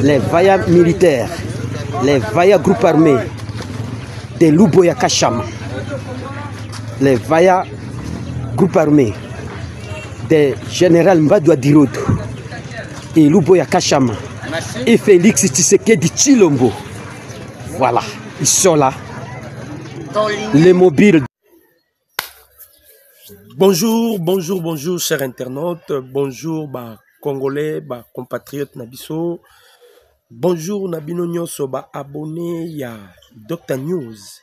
les vaillants militaires, les vaillants groupes armés de Luboya Kachama, les vaillants groupes armés de Général Mbadou Dirodo et Luboya Kachama et Félix Tshisekedi Tshilombo. Voilà, ils sont là. Les mobiles. Bonjour, bonjour, bonjour, chers internautes. Bonjour, Congolais, compatriotes Nabiso. Bonjour, Nabino Nyonso, abonné ya Dr News.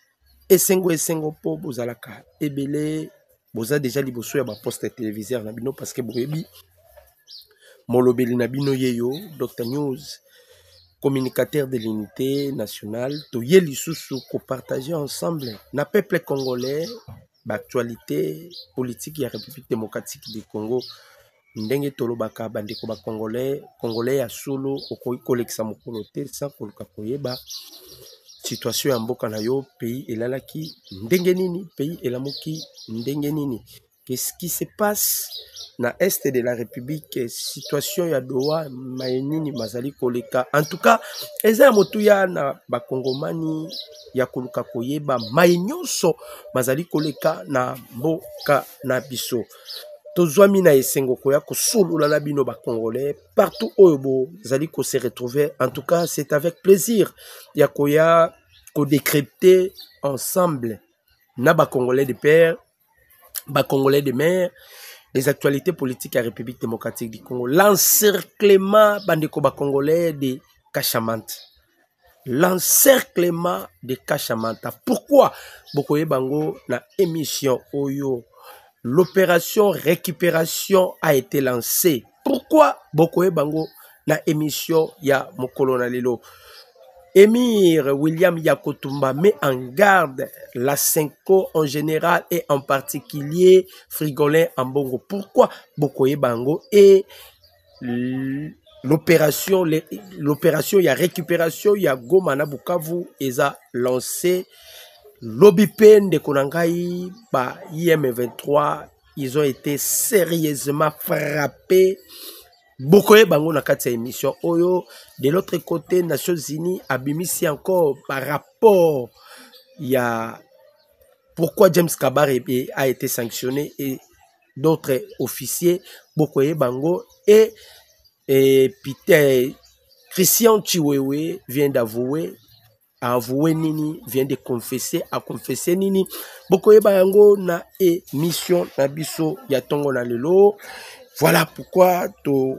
Esengo po bozalaka. Ebele, boza déjà liboso ya poste téléviseur Nabino parce que boyebi. Molobeli Nabino yeyo, Dr News, communicateur de l'unité nationale. Toye lisusu ko partager ensemble na peuple congolais. L'actualité politique de la République démocratique du Congo ndenge tolobaka bandeko ba congolais ya solo okoki kolekisa mokolo te sans koluka koyeba situation ya mboka na yo pays elalaki ndenge nini pays elamuki ndenge nini. Qu'est-ce qui se passe na est de la République, situation ya doa mayenini mazali koleka. En tout cas eza motuya na bakongomani ya koluka koyeba mayenyoso mazali koleka na mboka na biso. Tozwami na esengo koya kosulula na bino bakongolais partout oyo zali ko se retrouver. En tout cas c'est avec plaisir ya koya ko décrypter ensemble na bakongolais de père, bakongolais de mère, les actualités politiques à la République démocratique du Congo, l'encerclement bandeko bakongolais de Kachamanta. L'encerclement de Kachamanta. Pourquoi Bokoye Bango na émission Oyo, l'opération récupération a été lancée. Pourquoi Bokoye Bango na émission ya Mokolo Lelo. Émir William Yakotumba met en garde la Senko en général et en particulier Frigolin Ambongo. Pourquoi Bokoye Bango et l'opération il y a récupération, il y a Goma na Bukavu eza lancé l'Obipen de Konangai IM23, ils ont été sérieusement frappés. Bokoye Bango na kati ya émission Oyo. De l'autre côté, Nations Unies abimisi encore par rapport il y a pourquoi James Kabaré a été sanctionné et d'autres officiers Bokoye Bango et Peter Christian Chiwewe vient d'avouer, a avoué nini, vient de confesser, a confessé nini. Bokoye Bango na émission na biso ya tongo na lelo. Voilà pourquoi to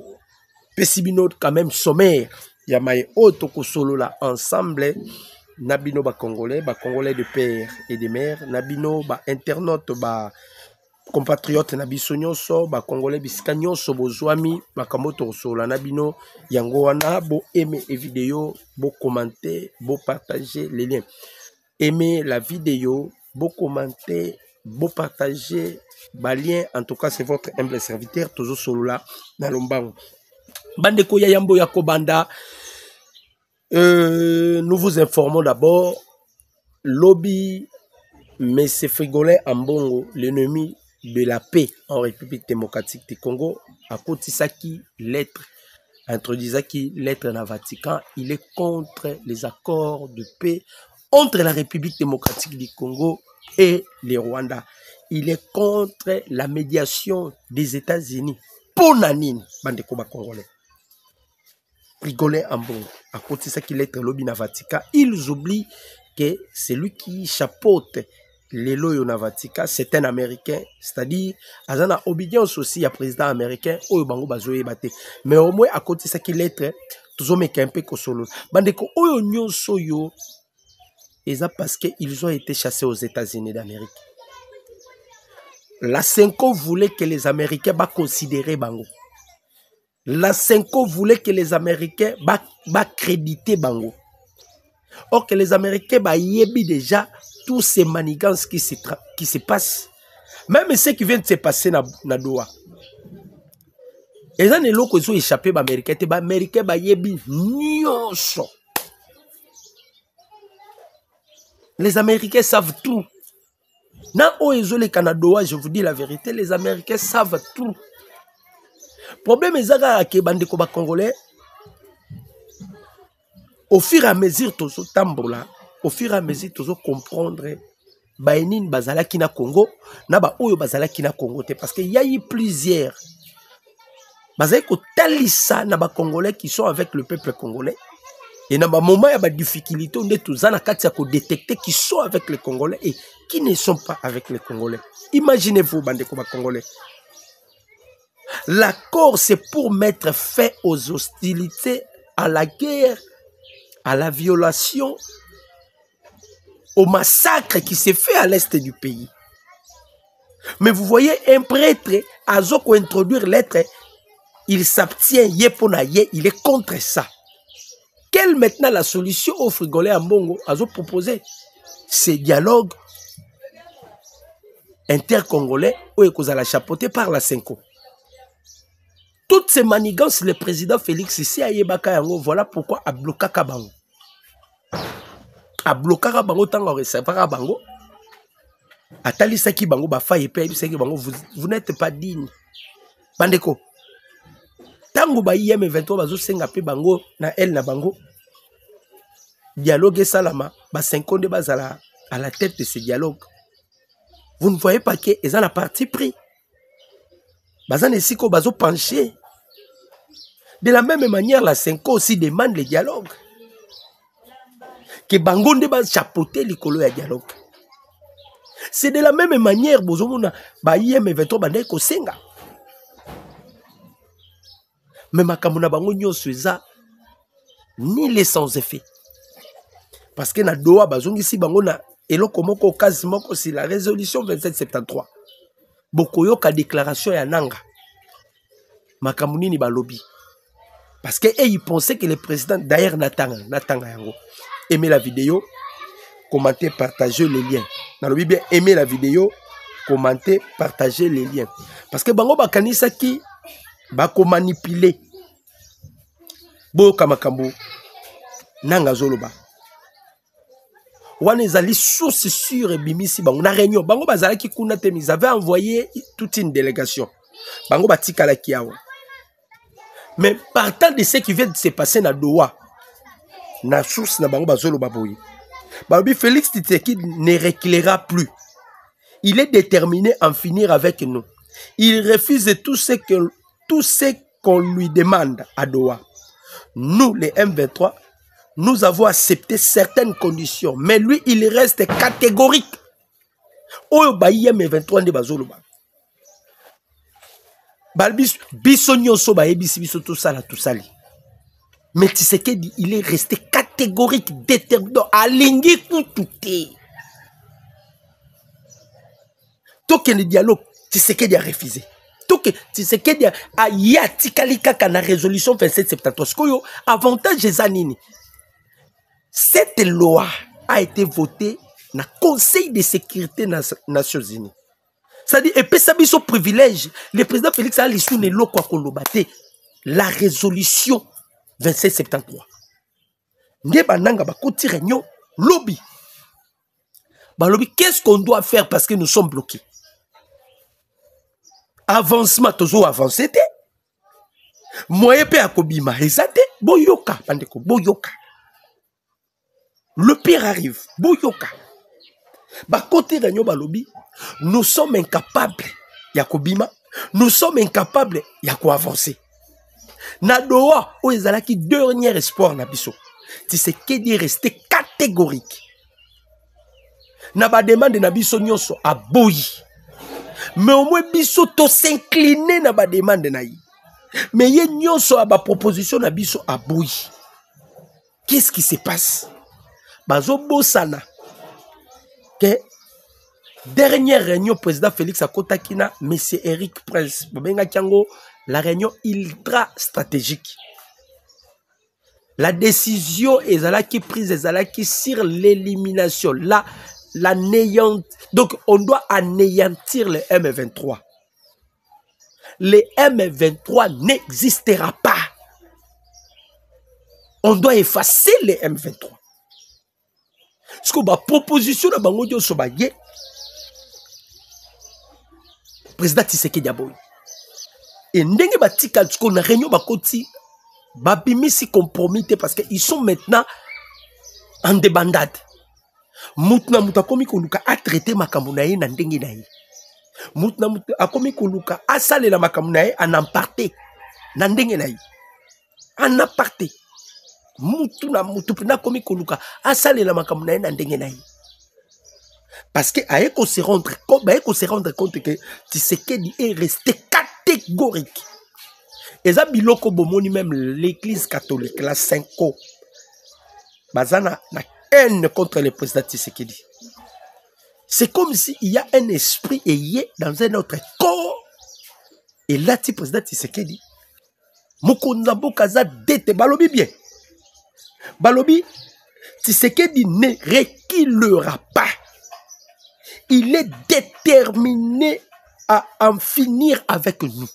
pesibino quand même sommaire ya mai auto ko solo la ensemble nabino congolais de père et de mère nabino internaute compatriotes nabiso nyonso congolais bisika nyonso bozwami makambo solo nabino yango wana bo aimer et vidéo bo commenter bo partager les liens. Aimez la vidéo, bo commenter, bo partager balien. En tout cas c'est votre humble serviteur toujours solo là na lombango bandeko ya yambo ya kobanda. Nous vous informons d'abord lobby M. Frigolin Ambongo, l'ennemi de la paix en République démocratique du Congo, a kotisaki lettre, introduisaki lettre na Vatican. Il est contre les accords de paix entre la République démocratique du Congo et le Rwanda. Il est contre la médiation des États-Unis. Pour Nanine, bandeko ba congolais. Frigolin Ambongo, à côté de ça qu'il est lobby na Vatican, ils oublient que celui qui chapeaute les loyaux na Vatican, c'est un Américain, c'est-à-dire, azana obédience aussi à président américain, oyo bango bazoye bate. Mais au moins, à côté de ça qu'il est, tous hommes qui un peu solo. Bandeko, oyo nyonso yo, et ça parce qu'ils ont été chassés aux États-Unis d'Amérique. La Senko voulait que les Américains considéraient bango. La Senko voulait que les Américains créditer Bango. Or que les Américains yebi déjà tous ces manigances qui se passent. Même ce qui vient de se passer na Doha. Et ça n'est l'autre qui ont échappé aux Américains. Les Américains yebi nyonso. Les Américains savent tout. Na oezo les Canadiens, je vous dis la vérité, les Américains savent tout. Problème est que bandeko ba congolais Au fur et à mesure, tozo tambola, au fur et à mesure, tozo comprendre, baenin bazala ki na Congo, na ba oyo bazala ki na Congo te, parce qu'il y a eu plusieurs. Bazala ko talisa na ba Congolais qui sont avec le peuple congolais. Et dans le moment, il y a des difficultés, on est tous en train de détecter qui sont avec les Congolais et qui ne sont pas avec les Congolais. Imaginez-vous, bande de Congolais. L'accord, c'est pour mettre fin aux hostilités, à la guerre, à la violation, au massacre qui s'est fait à l'est du pays. Mais vous voyez, un prêtre, à Zoko introduire l'être, il s'abstient, il est contre ça. Quelle maintenant la solution au Frigolais à Mbongo a proposé ces dialogues intercongolais où ils ont chapeauté par la Senko. Toutes ces manigances, le président Félix ici à Yebaka Yango, voilà pourquoi a bloqué Kabango. A bloqué Kabango tant qu'on recevra Kabango. A Talisaki Bango, Bafa et Pei, vous n'êtes pas digne. Bandeko. Tango ba IM23 bazo senga pe bango na el na bango. Dialogue salama ba 50 bazala à la tête de ce dialogue. Vous ne voyez pas que ils ont la partie pris. Bazan et siko bazo penché. De la même manière la 5 aussi demande le dialogue. Que bango ne ba chapeauter likolo ya dialogue. C'est de la même manière bozo mona ba IM23 bandai ko senga. Mais makamuna bango nyonso eza ni les sans effet. Parce que na doa bazongi si bango na eloko moko kazi moko si la résolution 2773. Bokoyo ka déclaration ya nanga. Makamuni ni balobi. Parce que ils pensaient que le président d'ailleurs natanga yango. Aimez la vidéo, commentez, partagez les liens. Nalobi bien aimez la vidéo, commentez, partagez les liens. Parce que bango bakanisa ki bako manipuler boka makambo nanga zoloba wana ezali source sûre bimisi bango na réunion bango bazala ki kuna te ils avaient envoyé toute une délégation bango batikala kiawa mais partant de ce qui vient de se passer na Doha na source na bango bazoloba boyi babi Félix Tshisekedi ne reculera plus. Il est déterminé à en finir avec nous. Il refuse tout ce qu'on lui demande à Doha. Nous, les M23, nous avons accepté certaines conditions, mais lui, il reste catégorique. Oyo ba M23 de bazoloba. Balbis bisonyo so ba ebisi biso tout ça là tout sali. Mais Tshisekedi, il est resté catégorique, déterminé, aligné koutouté. Tant que le dialogue, Tshisekedi a refusé. Tshisekedi a yatika kana résolution 2773. Koyo avantage ezanini. Cette loi a été votée dans le Conseil de sécurité des Nations Unies. C'est-à-dire et puis ça biso privilège. Le président Félix a lissu ne lo kwa kolobate la résolution 2773. Ndeba nanga ba koti réunion lobby. Ba lobby qu'est-ce qu'on doit faire parce que nous sommes bloqués? Avancement toujours avancé te moyen pe akobima ezate boyoka bandeko boyoka le pire arrive boyoka ba côté réunion balobi nous sommes incapables yakobima nous sommes incapables yako avancer na Doha o ezalaki dernier espoir na biso Tshisekedi resté catégorique na ba demande na biso nyonso aboyi. Mais au moins, biso to s'incliner na ba demande na yi. Mais yé nyonso a ba proposition na biso a boui. Qu'est-ce qui se passe? Bazo bosana. Que dernière réunion président Félix Akotakina, monsieur Eric Prince, Bobenga Kiango, la réunion ultra stratégique. La décision est prise sur l'élimination. Donc, on doit anéantir le M23. Le M23 n'existera pas. On doit effacer le M23. Parce que la proposition de Bango Dio Sobaye, président Tshisekedi Aboy, et ndenge batika tsuko na réunion bakoti babimisi compromis parce qu'ils sont maintenant en débandade. Mutna muta komi koluka a traité makambo na ye na ndenge na ye. Mutna muta akomi koluka a salela makambo na ye en aparté na ndenge na ye. En aparté. Mutuna mutu na komi koluka a salela makambo na ye na ndenge na ye. Parce que aye ko se rendre compte que Tshisekedi est resté catégorique. Et ça biloko bomoni même l'église catholique la Senko. Bazana na haine contre le président Tshisekedi. C'est comme s'il y a un esprit ayé dans un autre corps. Et là, le président Tshisekedi, Mokonzambo Kaza dete balobi bien. Balobi, Tshisekedi ne reculera pas. Il est déterminé à en finir avec nous.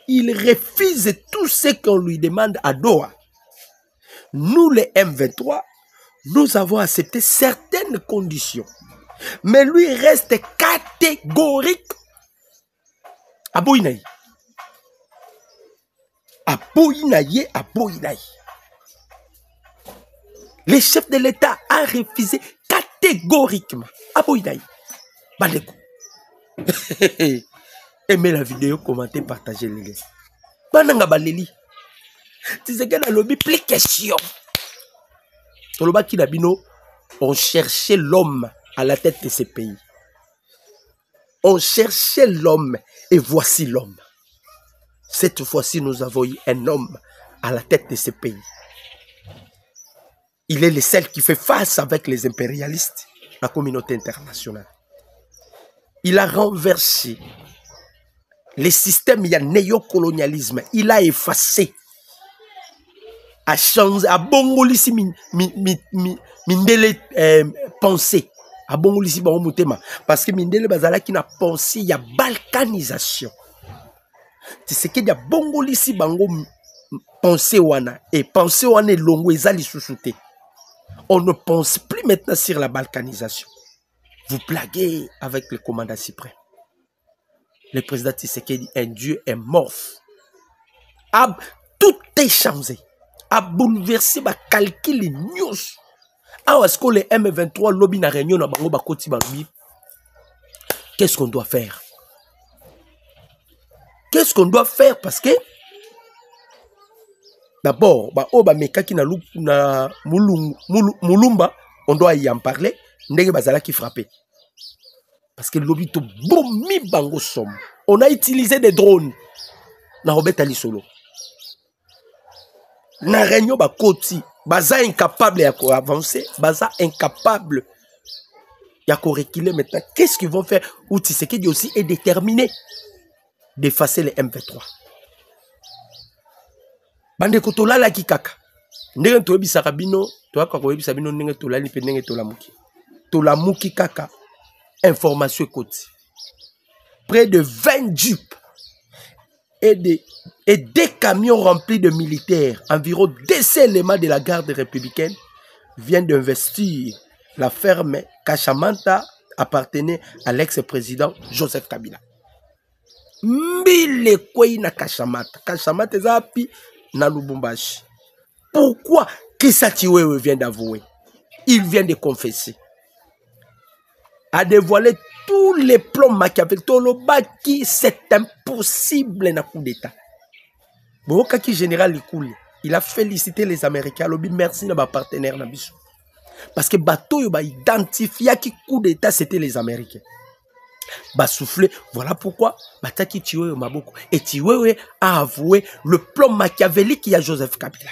Il refuse tout ce qu'on lui demande à Doha. Nous, les M23, nous avons accepté certaines conditions. Mais lui reste catégorique. Aboinaï. Aboinaï, Aboinaï. Le chef de l'État a refusé catégoriquement. Aboinaï. Baleko. Aimez la vidéo, commentez, partagez les gars. Bananga baleli. Tu sais que lobby plus question. Toloba Kinabino, on cherchait l'homme à la tête de ce pays. On cherchait l'homme et voici l'homme. Cette fois-ci, nous avons eu un homme à la tête de ce pays. Il est le seul qui fait face avec les impérialistes, la communauté internationale. Il a renversé les systèmes, il y a néocolonialisme. Il a effacé, a changé, a bongolisi mindele pensée, a bongolisi bango parce que mindele bazala qui n'a pensé, il y a balkanisation. C'est ce qu'il y a bongolisi bango pensée wana et pensée wana longo ezali sous-souté. On ne pense plus maintenant sur la balkanisation. Vous blaguez avec le commandant suprême. Le président Tshisekedi, un dieu est mort. Tout est changé. A bouleversé ma calcul news. Est-ce que les M23 lobby na réunion na bango bakoti bango? Qu'est-ce qu'on doit faire? Qu'est-ce qu'on doit faire? Parce que d'abord, na mulumba, on doit y en parler. Ndenge bazala qui frappait. Parce que lobby to bomi bango som. On a utilisé des drones. Na Robert Ali Solo. Na réunion bakoti, baza incapable ya ko avancer, baza incapable ya ko reculer maintenant. Qu'est-ce qu'ils vont faire? Ou Tshisekedi aussi est déterminé d'effacer les M23. Bande ko tolala ki kaka. Ndenge to ebisaka bino, to aka ko ebisa bino ndenge tolali pe ndenge tolamuki. Tolamuki kaka. Information côté. Près de 20 jeeps et des camions remplis de militaires, environ 200 éléments de la garde républicaine viennent d'investir la ferme Kashamanta appartenait à l'ex-président Joseph Kabila. Mbile kwei na Kashamata. Kashamata zapi na Lubumbashi. Pourquoi Kissa Chiwewe vient d'avouer? Il vient de confesser. A dévoilé tous les plans machiavéliques. Tolobaki, c'est impossible na coup d'État. Bokaki général Likouli, il a félicité les Américains. Lobi merci na ba partenaire na biso. Parce que bateau yo ba identifié qui coup d'État c'était les Américains. Ba soufflé, voilà pourquoi bataki Chiwewe maboko. Et Chiwewe a avoué le plan machiavélique qu'il y a Joseph Kabila.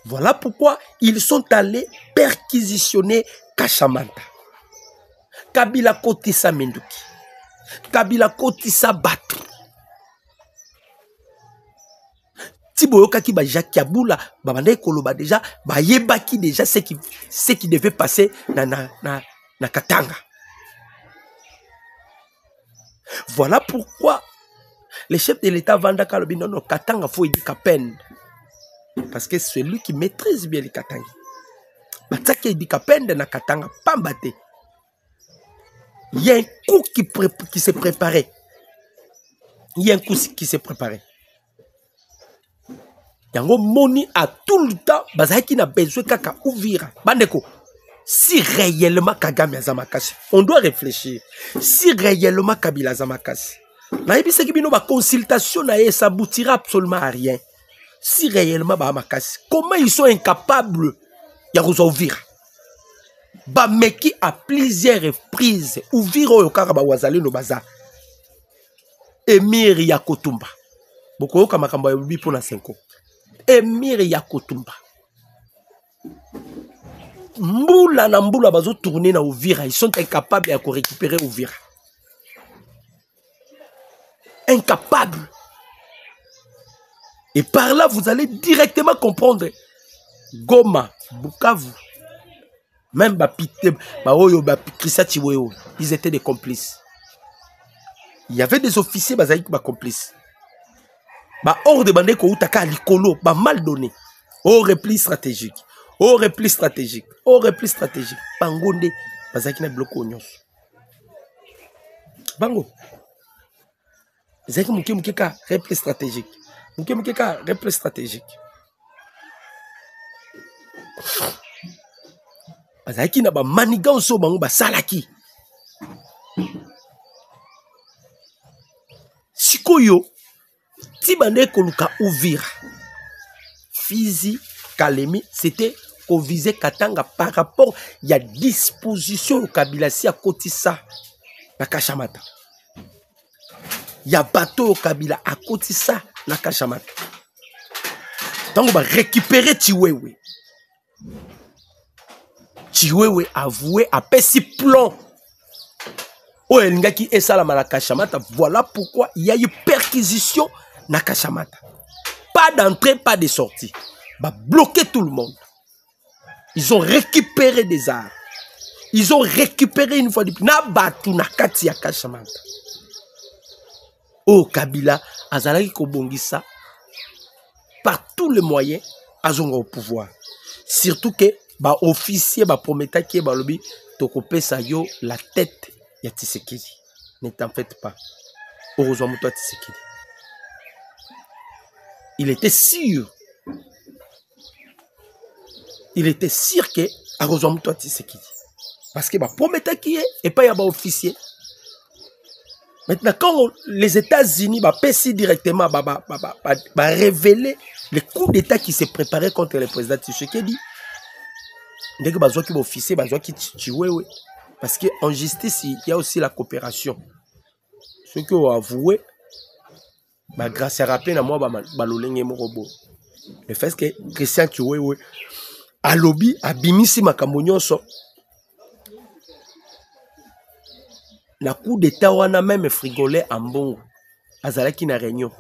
Voilà pourquoi ils sont allés perquisitionner Kashamanta. Kabila kotisa Menduki. Kabila kotisa Batu. Tiboyoka ki ba Jacques Kabula, babande koloba déjà, ba yebaki déjà ce qui devait passer na Katanga. Voilà pourquoi les chefs de l'État Vanda Kalobi non Katanga faut y dire peine. Parce que c'est lui qui maîtrise bien les Katanga. Bataki dit peine na Katanga pambate. Il y a un coup qui s'est préparé. Il y a un coup qui s'est préparé. Yango moni à tout le temps, bazaki na besoin kaka Uvira. Bandeko, si réellement Kagame Azamakasi, on doit réfléchir. Si réellement Kabila Azamakasi, la consultation ça aboutira absolument à rien. Si réellement Bahamakasi, comment ils sont incapables de Uvira? Bameki à plusieurs reprises, Uvira Oyokara Wazali no Baza, Emir Yakotumba. Boko Kamakamba Yobi pour la 5 ans. Emir Yakotumba. Mboula na mboula bazo tourner na Uvira, ils sont incapables de récupérer Uvira. Incapables. Et par là, vous allez directement comprendre Goma, Bukavu, même Bapite, ils étaient des complices. Il y avait des officiers complices. Hors de bandé ko utaka likolo, mal donné. Au repli stratégique. Au repli stratégique. Au repli stratégique. Bangonde, bazaki na bloko nyos. Bango. Zaki muke ka repli stratégique. Muke ka repli stratégique. Bazaki na ba maniganso bango ba salaki. Sikoyo ti bande koluka Uvira. Fizi Kalemi, c'était qu'on visait Katanga par rapport il y a disposition au Kabila si à côté ça la Kachamata. Il y a bateau au Kabila à côté ça la Kachamata. Donc on va récupérer Chiwewe. Chiwewe avoué à Pessi plomb. Oh Elingaki et ça la Kachamata. Voilà pourquoi il y a eu perquisition na Kachamata. Pas d'entrée, pas de sortie. Bah, bloquer tout le monde. Ils ont récupéré des armes. Ils ont récupéré une fois de plus. Na batu na kati ya Kachamata. Oh Kabila, azalaki kobongisa par tous les moyens, azonga au pouvoir. Surtout que bah officier bah prometta ki ba lobi tokope sa yo la tête ya Tshisekedi. Ne t'en faites pas. Heureusement toi Tshisekedi. Il était sûr. Il était sûr que à rejoindre toi Tshisekedi. Parce que bah promettait qui est et pas y a pas officier. Maintenant quand les États-Unis bah pessi directement bah révéler les coups d'État qui se préparaient contre le président Tshisekedi. Dès que bah qui officier bah qui tué parce que en justice il y a aussi la coopération. Ceux qui ont avoué bah grâce à rappel à moi bah l'olenge mon robot. Le fait que Christian Tchoué a lobby a bimisi makambo nyonso na coup d'état wana même frigolé en bon azalaki na réunion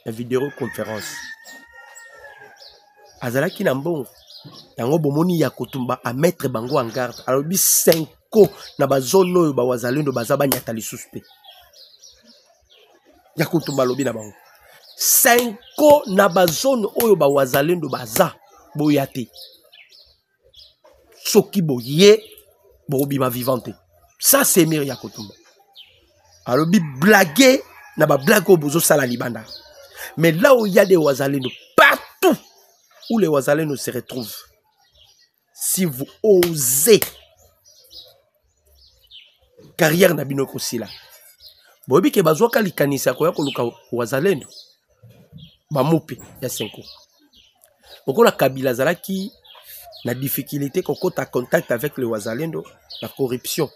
na vidéoconférence azalaki na mbongo yango bomoni ya kotumba a mettre bango en garde alobi 5 na bazone oyo ba wazalendo baza banyata lisusu te ya kotumba lobi na bango 5 na bazone oyo ba wazalendo baza boya te soki boye bobima vivante. Ça c'est Emir Yakotumba. Alors bi blaguer na ba blague au bozo sala libanda. Mais là où il y a des wazalendo partout où les wazalendo se retrouvent. Si vous osez carrière na binoko sila. Bobi ke bazoka likanisa ko ya koluka wazalendo. Ba mope ya 5 ans. Okola Kabila zalaki la difficulté qu'on a contact avec le wazalendo, la corruption.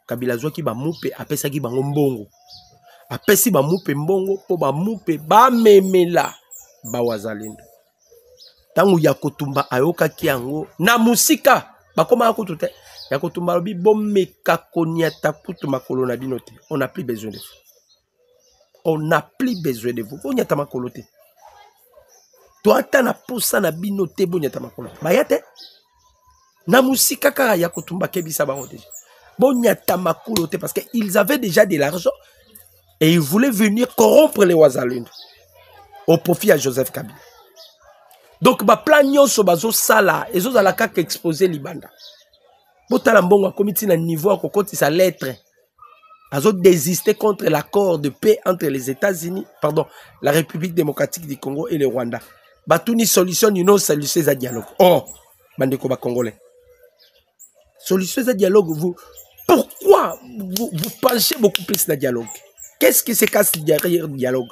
Kabila Zouaki ba moupe apesa ki bango mbongo. Apesi ba moupe mbongo po ba moupe ba memela ba wazalendo. Tangu Yakotumba ayoka kiango na musika bakoma akutute. Yakotumba lobi bomeka konyata kutu makolo na binote. On n'a plus besoin de vous. On n'a plus besoin de vous. Konyata makolo te. Toi ta na posa na binote bonyata makolo. Bayate na musika kaka Yakotumba kebisa bango déjà. Bonyata makolo te parce qu'ils avaient déjà de l'argent et ils voulaient venir corrompre les wazalendo au profit à Joseph Kabila. Donc ba plan nyonso bazo sala ezo za la kaka exposer libanda. Botala mbongo komiti na niveau a kokoti sa lettre. Azo désister contre l'accord de paix entre les États-Unis, pardon, la République démocratique du Congo et le Rwanda. Batuni solution une solution à dialogue. Oh, bandeko ba congolais. Solution à dialogue, pourquoi vous penchez beaucoup plus dans le dialogue? Qu'est-ce qui se casse derrière le dialogue?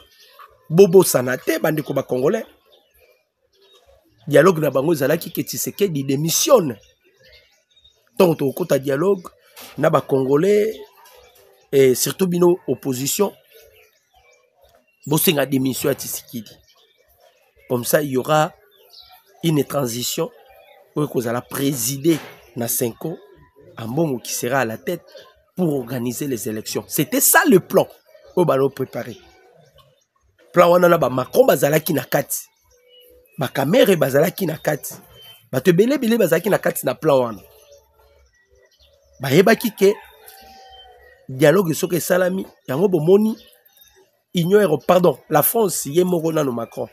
Bobo Sanate, bandeko ba congolais. Dialogue na bango zalaki ke Tshisekedi démissionne. Donc au côté dialogue, na ba congolais et surtout bino opposition, bosenga démission à Tshisekedi. Comme ça, il y aura une transition où vous allez présider dans 5 ans, un bon qui sera à la tête pour organiser les élections. C'était ça le plan au ballon préparé. Plan wana na ba Macron bazalaki na kati. Ba Kamere bazalaki na kati. Ba te belé bazalaki na kati na plan wana. Ba yebaki ke dialogue soke salami yango bomoni union pardon la France yé moko na no Macron.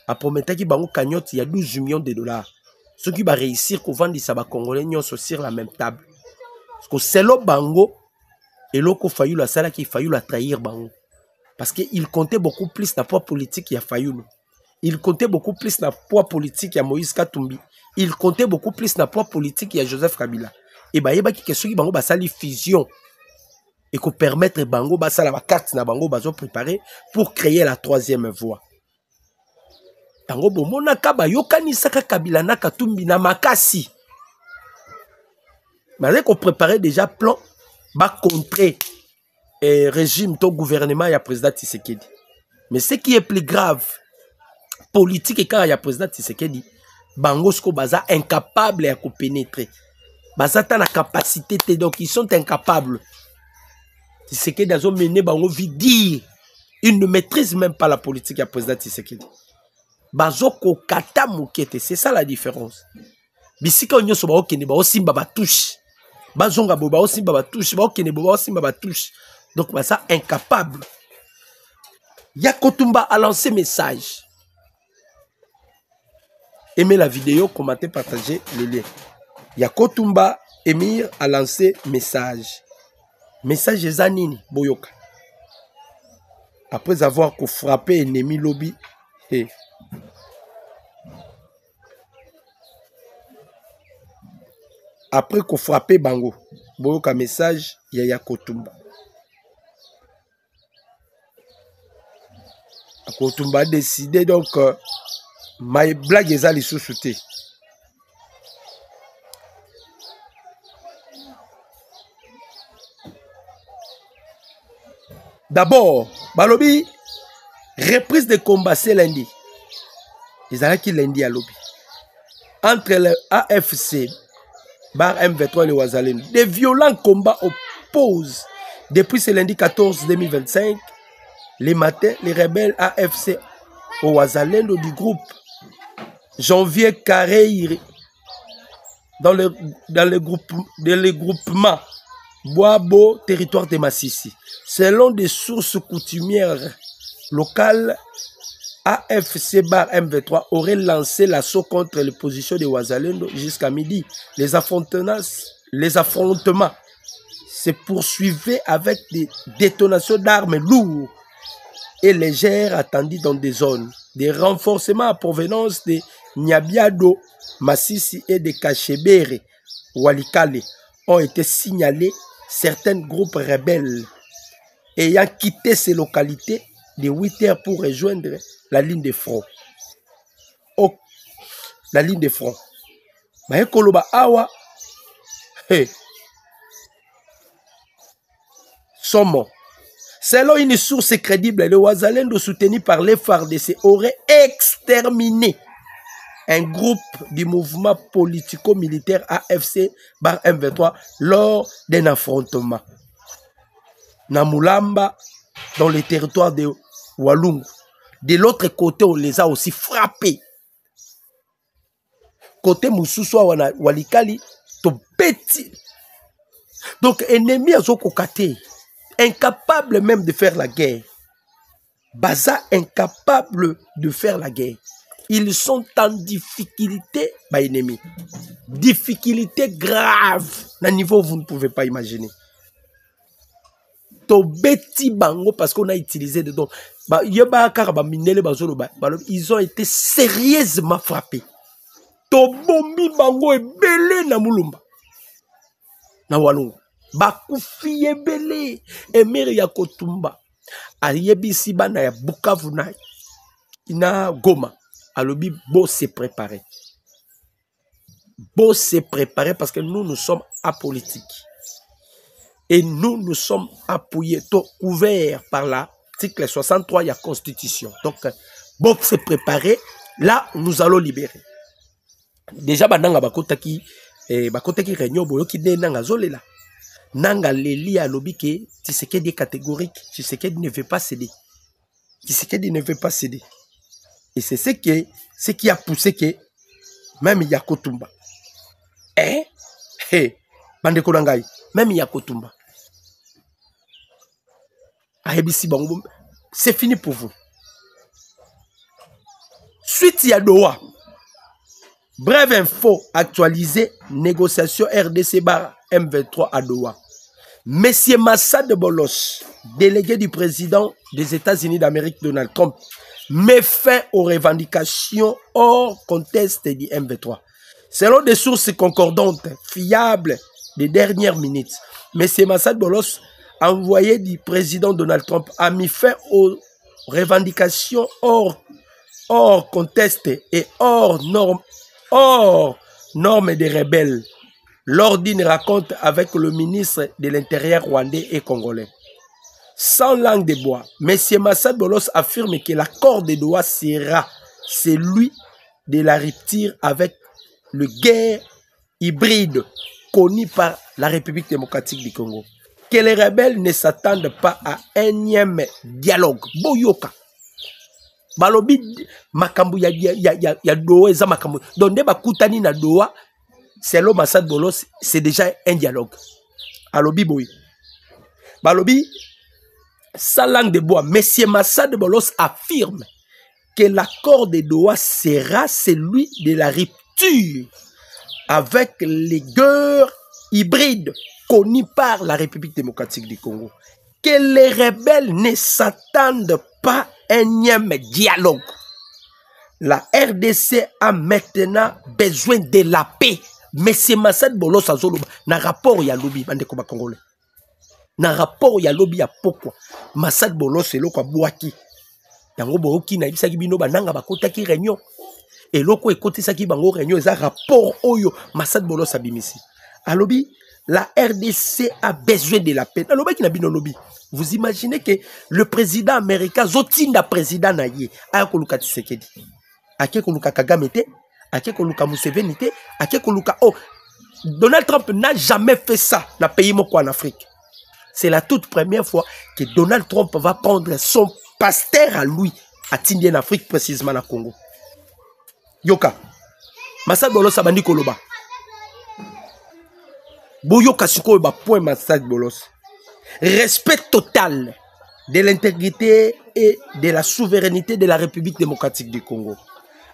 A prometaki bango cagnotte il y a 12 millions de dollars. Ceux qui va réussir qu'on vende ça ba congolais nyonso sur la même table. Parce que c'est le bango et l'oko faillu la sala qui faillu la trahir bango. Parce qu'il comptait beaucoup plus dans le poids politique il a failli. Il comptait beaucoup plus dans le poids politique il y a Moïse Katumbi. Il comptait beaucoup plus dans le poids politique il y a Joseph Kabila. Et bah yeba ki ceux qui bango ba sali fusion et qu'on permettre bango ba sala ba carte na bango bazo préparer pour créer la troisième voie. Tango bomona kaba yokani saka Kabila na Katumbi na makasi. Mais qu'on préparait déjà plan ba contrer régime ton gouvernement il y a président Tshisekedi. Mais ce qui est plus grave politique et quand il y a président Tshisekedi, bango sko baza incapable à pénétrer. Baza ta la capacité donc ils sont incapables. Tshisekedi a mené bango vidi. Ils ne maîtrisent même pas la politique à président Tshisekedi. Bazoko kata mukete, c'est ça la différence. Bisika onyo so ba okene ba osimba ba touche. Bazonga bo ba osimba ba touche, ba okene bo ba osimba ba touche. Donc ça incapable. Yakotumba a lancé message. Aimez la vidéo, commentez, partagez les liens. Yakotumba Emir a lancé message. Message Zanini Boyoka. Après avoir frappé ennemi lobby et après qu'on frappé Bango, Boyoka message Yaya Kotumba. Kotumba a décidé donc ma blague est allée sous-souter. D'abord, Balobi, reprise de combat c'est lundi. Ils allaient qui lundi à lobby. Entre le AFC, Bar M23 et le Ouazalendo, des violents combats opposent depuis ce lundi 14 2025. Les matins, les rebelles AFC au Ouazalendo du groupe Janvier Kareiri dans le groupement Boabo, territoire de Massissi. Selon des sources coutumières locales, AFC Bar M23 aurait lancé l'assaut contre les positions de Ouazalendo jusqu'à midi. Les affrontements se poursuivaient avec des détonations d'armes lourdes et légères attendues dans des zones. Des renforcements à provenance de Nyabiado, Massissi et de Kachebere, Walikale ont été signalés. Certains groupes rebelles ayant quitté ces localités de 8 heures pour rejoindre la ligne de front. Oh, la ligne de front. Koloba awa. Hey. Somo. Selon une source crédible, le Ouazalendo soutenu par les FARDC aurait exterminé un groupe du mouvement politico-militaire AFC Bar M23 lors d'un affrontement. Namulamba, dans le territoire de Walungu. De l'autre côté, on les a aussi frappés. Côté Moussoussoua, Walikali, to petit. Donc, ennemi à Zokokate, incapable même de faire la guerre. Baza, incapable de faire la guerre. Ils sont en difficulté, bah ennemi. Difficulté grave, d'un niveau que vous ne pouvez pas imaginer. To beti bango parce qu'on a utilisé dedans. Ils ont été sérieusement frappés. Tobombi bango ebele na mulumba. Na walungu. Bakufi ebele. Emir ya Kotumba. Ayebisi bana ya Bukavu na ina Goma. Alobi beau se préparer. Beau se préparer parce que nous sommes apolitiques. Et nous sommes appuyés, couverts par l'article 63 de la Constitution. Donc, beau se préparer. Là, nous allons libérer. Déjà, bananga bakotaki réunion boyoki de nanga zolela. Nanga leli a lobi ke Tshisekedi est catégorique. Tshisekedi ne veut pas céder. Tshisekedi ne veut pas céder. Et c'est ce qui a poussé que même Yakotumba. Bande Kolangai, même Yakotumba. C'est fini pour vous. Suite il y a Doha. Brève info actualisée, négociation RDC bar M23 à Doha. Monsieur Massad Bolos, délégué du président des États-Unis d'Amérique Donald Trump, met fin aux revendications hors conteste du M23. Selon des sources concordantes, fiables des dernières minutes, monsieur Massad Bolos, envoyé du président Donald Trump, a mis fin aux revendications hors conteste et hors normes des rebelles lors d'une rencontre avec le ministre de l'Intérieur rwandais et congolais. Sans langue de bois, M. Massad Bolos affirme que l'accord de Doha sera celui de la rupture avec le guerre hybride connu par la République démocratique du Congo. Que les rebelles ne s'attendent pas à un énième dialogue. Boyoka. Balobi makambu ya Doha eza makambu. Donc de bakutani na Doha, selon Massad Bolos, c'est déjà un dialogue. Alobi boy. Balobi sans langue de bois, M. Massad Bolos affirme que l'accord de Doha sera celui de la rupture avec les guerres hybrides connues par la République démocratique du Congo. Que les rebelles ne s'attendent pas à un énième dialogue. La RDC a maintenant besoin de la paix. M. Massad Bolos a zolo na rapport ya lobby bande ko ba congolais. Na rapport ya lobby ya pourquoi Massad Bolos eloko abwaki. Yango boki na bisaki bino bananga bakotaki réunion. Et loko ekotisaki bango réunion eza rapport oyo Massad Bolos abimisi. A lobby la RDC a besoin de la paix. Na lobby na bino lobby. Vous imaginez que le président américain zotinda président naye ayakoluka Tshisekedi. Akekoluka Kagame te, akekoluka Museveni te, akekoluka Donald Trump n'a jamais fait ça dans le pays moko en Afrique. C'est la toute première fois que Donald Trump va prendre son pasteur à lui à Tindien en Afrique, précisément na Congo. Yoka. Massad Bolos abandi koloba. Boyoka siko ba point Massad Bolos. Respect total de l'intégrité et de la souveraineté de la République démocratique du Congo.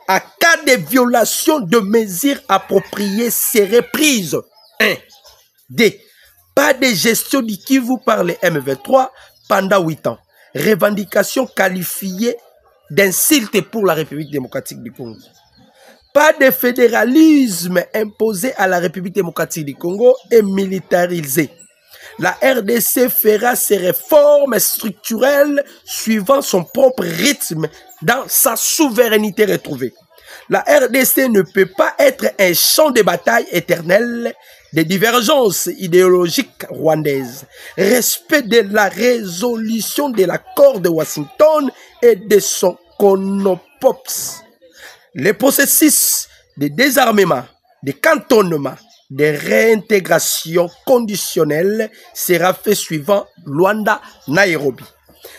À cas de violation de mesures appropriées seraient prises. 1. 2. Pas de gestion du Kivu par les M23 pendant 8 ans. Revendication qualifiée d'insulte pour la République démocratique du Congo. Pas de fédéralisme imposé à la République démocratique du Congo et militarisé. La RDC fera ses réformes structurelles suivant son propre rythme dans sa souveraineté retrouvée. La RDC ne peut pas être un champ de bataille éternel des divergences idéologiques rwandaises. Respect de la résolution de l'accord de Washington et de son conopops. Le processus de désarmement, de cantonnement, de réintégration conditionnelle sera fait suivant Luanda-Nairobi.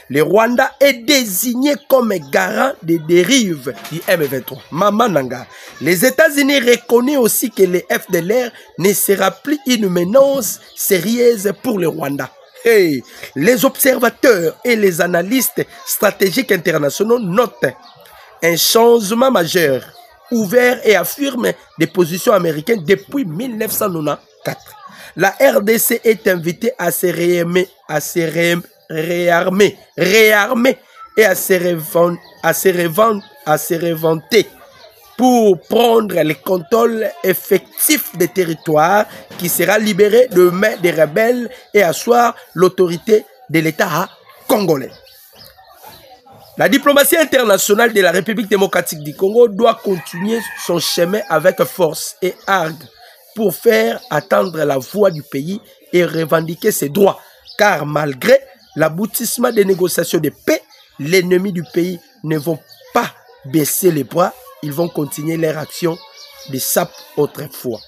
Le Rwanda est désigné comme garant des dérives du M23. Maman Nanga. Les États-Unis reconnaissent aussi que le FDLR ne sera plus une menace sérieuse pour le Rwanda. Hey, les observateurs et les analystes stratégiques internationaux notent un changement majeur, ouvert et affirme des positions américaines depuis 1994. La RDC est invitée à se réarmer et à se réinventer pour prendre le contrôle effectif des territoires qui sera libéré de main des rebelles et asseoir l'autorité de l'État congolais. La diplomatie internationale de la République démocratique du Congo doit continuer son chemin avec force et argue pour faire attendre la voix du pays et revendiquer ses droits, car malgré l'aboutissement des négociations de paix, les ennemis du pays ne vont pas baisser les bras, ils vont continuer leur action de SAP autrefois.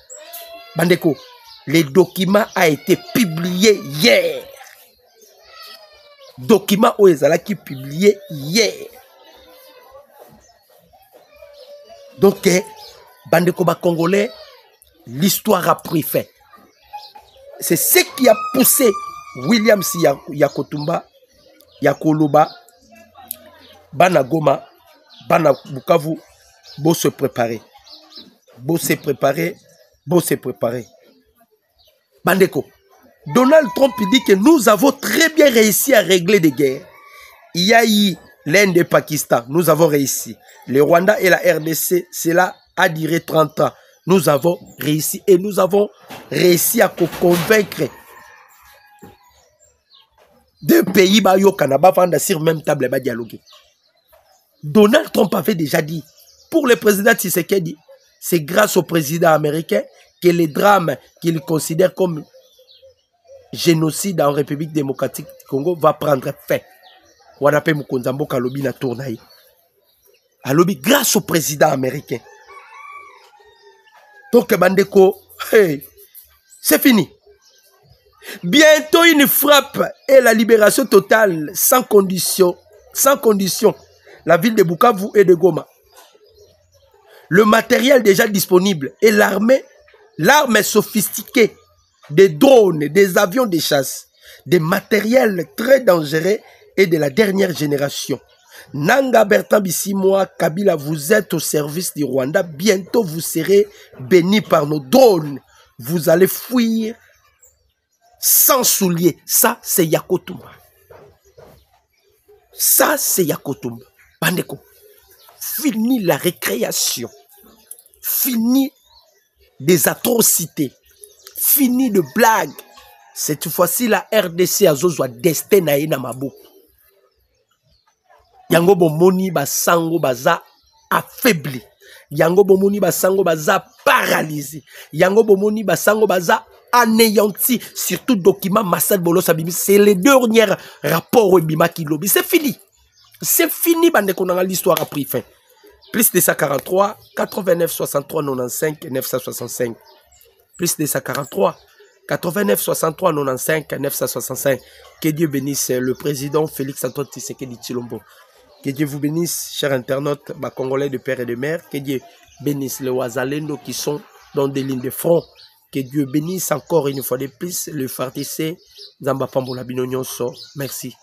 Bandeko, le document a été publié hier. Document Oezala qui publié hier. Donc, Bandeko ba Congolais, l'histoire a pris fin. C'est ce qui a poussé William Yakotumba, Yakoloba, Bana Goma, Bana Bukavu, beau se préparer. Beau se préparer, beau se préparer. Bandeko, Donald Trump dit que nous avons très bien réussi à régler des guerres. Il y a eu l'Inde et le Pakistan, nous avons réussi. Le Rwanda et la RDC, cela a duré 30 ans. Nous avons réussi et nous avons réussi à convaincre deux pays au Canada sur la même table et dialoguer. Donald Trump avait déjà dit, pour le président Tshisekedi, c'est grâce au président américain que les drames qu'il considère comme génocide en République démocratique du Congo va prendre fin. Wanape Mukonzambo Kalobi na tournaï. Alobi grâce au président américain. Donc Bandeko, hey, c'est fini. Bientôt une frappe et la libération totale sans condition. La ville de Bukavu et de Goma. Le matériel déjà disponible et l'arme sophistiquée, des drones, des avions de chasse, des matériels très dangereux et de la dernière génération. Nanga Bertrand Bissimoa Kabila, vous êtes au service du Rwanda. Bientôt vous serez bénis par nos drones. Vous allez fuir sans souliers. Ça, c'est Yakotumba. Ça, c'est Yakotumba. Bandeko, fini la récréation. Fini des atrocités. Fini de blagues. Cette fois-ci, la RDC a zozwa destin na ina mabo. Yango bomoni basango baza affaibli. Yango bomoni basango baza paralysé. Yango bomoni basango baza anéanti. Surtout document Massad Bolo Sabimi. C'est les derniers rapports au Bima Kilobi. C'est fini. C'est fini, bandeko nanga, l'histoire a pris fin. Plus de 143, 89, 63, 95, 965. Plus de 143, 89, 63, 95, 965. Que Dieu bénisse le président Félix Antoine Tshisekedi Tshilombo. Que Dieu vous bénisse, chers internautes, Congolais de père et de mère. Que Dieu bénisse les Ouazalendo qui sont dans des lignes de front. Que Dieu bénisse encore une fois de plus le FARDC Zamba Pambola Binonyonso. Merci.